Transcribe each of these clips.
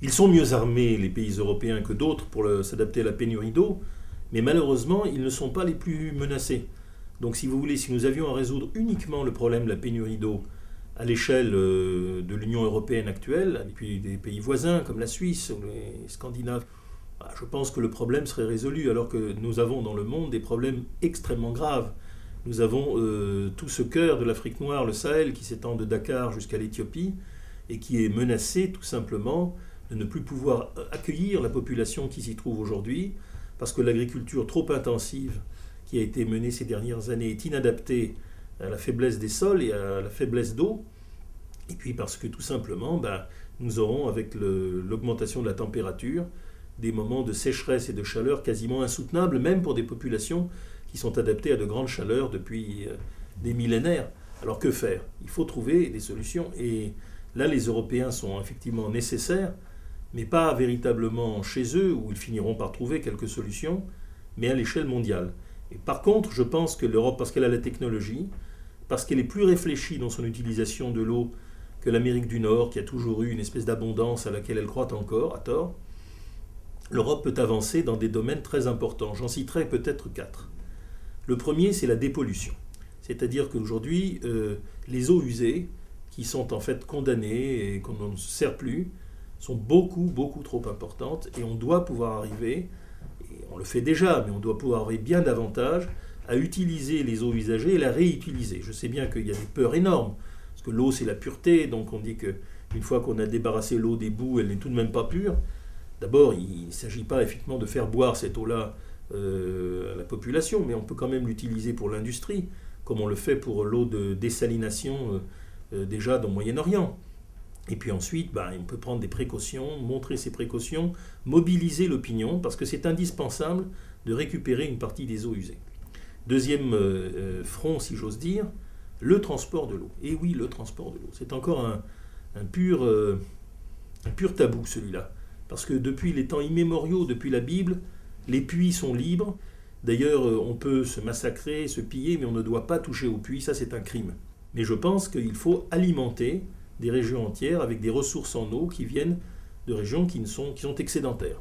Ils sont mieux armés, les pays européens, que d'autres pour s'adapter à la pénurie d'eau, mais malheureusement, ils ne sont pas les plus menacés. Donc si vous voulez, si nous avions à résoudre uniquement le problème de la pénurie d'eau à l'échelle de l'Union européenne actuelle, et puis des pays voisins comme la Suisse ou les Scandinaves, je pense que le problème serait résolu, alors que nous avons dans le monde des problèmes extrêmement graves. Nous avons tout ce cœur de l'Afrique noire, le Sahel, qui s'étend de Dakar jusqu'à l'Éthiopie, et qui est menacé tout simplement de ne plus pouvoir accueillir la population qui s'y trouve aujourd'hui, parce que l'agriculture trop intensive qui a été menée ces dernières années est inadaptée à la faiblesse des sols et à la faiblesse d'eau, et puis parce que tout simplement, nous aurons avec l'augmentation de la température des moments de sécheresse et de chaleur quasiment insoutenables, même pour des populations qui sont adaptées à de grandes chaleurs depuis des millénaires. Alors que faire? Il faut trouver des solutions, et là les Européens sont effectivement nécessaires, mais pas véritablement chez eux, où ils finiront par trouver quelques solutions, mais à l'échelle mondiale. Et par contre, je pense que l'Europe, parce qu'elle a la technologie, parce qu'elle est plus réfléchie dans son utilisation de l'eau que l'Amérique du Nord, qui a toujours eu une espèce d'abondance à laquelle elle croit encore, à tort, l'Europe peut avancer dans des domaines très importants. J'en citerai peut-être 4. Le premier, c'est la dépollution. C'est-à-dire qu'aujourd'hui, les eaux usées, qui sont en fait condamnées et qu'on ne se sert plus, sont beaucoup trop importantes, et on doit pouvoir arriver, et on le fait déjà, mais on doit pouvoir arriver bien davantage à utiliser les eaux usagées et la réutiliser. Je sais bien qu'il y a des peurs énormes, parce que l'eau c'est la pureté, donc on dit qu'une fois qu'on a débarrassé l'eau des boues, elle n'est tout de même pas pure. D'abord, il ne s'agit pas effectivement de faire boire cette eau-là à la population, mais on peut quand même l'utiliser pour l'industrie, comme on le fait pour l'eau de dessalination déjà dans le Moyen-Orient. Et puis ensuite, on peut prendre des précautions, montrer ces précautions, mobiliser l'opinion, parce que c'est indispensable de récupérer une partie des eaux usées. Deuxième front, si j'ose dire, le transport de l'eau. Et oui, le transport de l'eau. C'est encore un pur tabou, celui-là. Parce que depuis les temps immémoriaux, depuis la Bible, les puits sont libres. D'ailleurs, on peut se massacrer, se piller, mais on ne doit pas toucher aux puits. Ça, c'est un crime. Mais je pense qu'il faut alimenter des régions entières avec des ressources en eau qui viennent de régions qui sont excédentaires.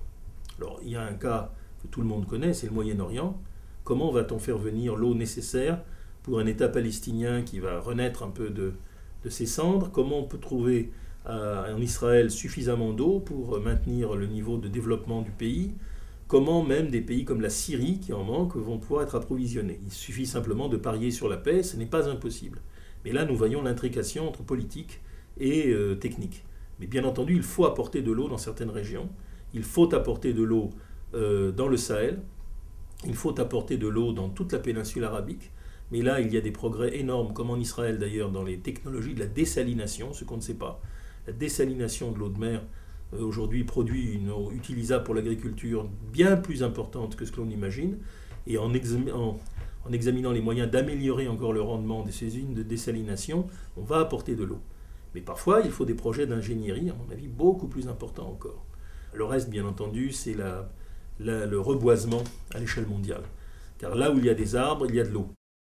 Alors, il y a un cas que tout le monde connaît, c'est le Moyen-Orient. Comment va-t-on faire venir l'eau nécessaire pour un État palestinien qui va renaître un peu de ses cendres? Comment on peut trouver en Israël suffisamment d'eau pour maintenir le niveau de développement du pays? Comment même des pays comme la Syrie, qui en manquent, vont pouvoir être approvisionnés? Il suffit simplement de parier sur la paix, ce n'est pas impossible. Mais là, nous voyons l'intrication entre politique et technique. Mais bien entendu, il faut apporter de l'eau dans certaines régions, il faut apporter de l'eau dans le Sahel, il faut apporter de l'eau dans toute la péninsule arabique, mais là, il y a des progrès énormes, comme en Israël d'ailleurs, dans les technologies de la dessalination, ce qu'on ne sait pas. La dessalination de l'eau de mer, aujourd'hui, produit une eau utilisable pour l'agriculture bien plus importante que ce que l'on imagine, et en examinant les moyens d'améliorer encore le rendement de ces usines de dessalination, on va apporter de l'eau. Mais parfois, il faut des projets d'ingénierie, à mon avis, beaucoup plus importants encore. Le reste, bien entendu, c'est le reboisement à l'échelle mondiale. Car là où il y a des arbres, il y a de l'eau.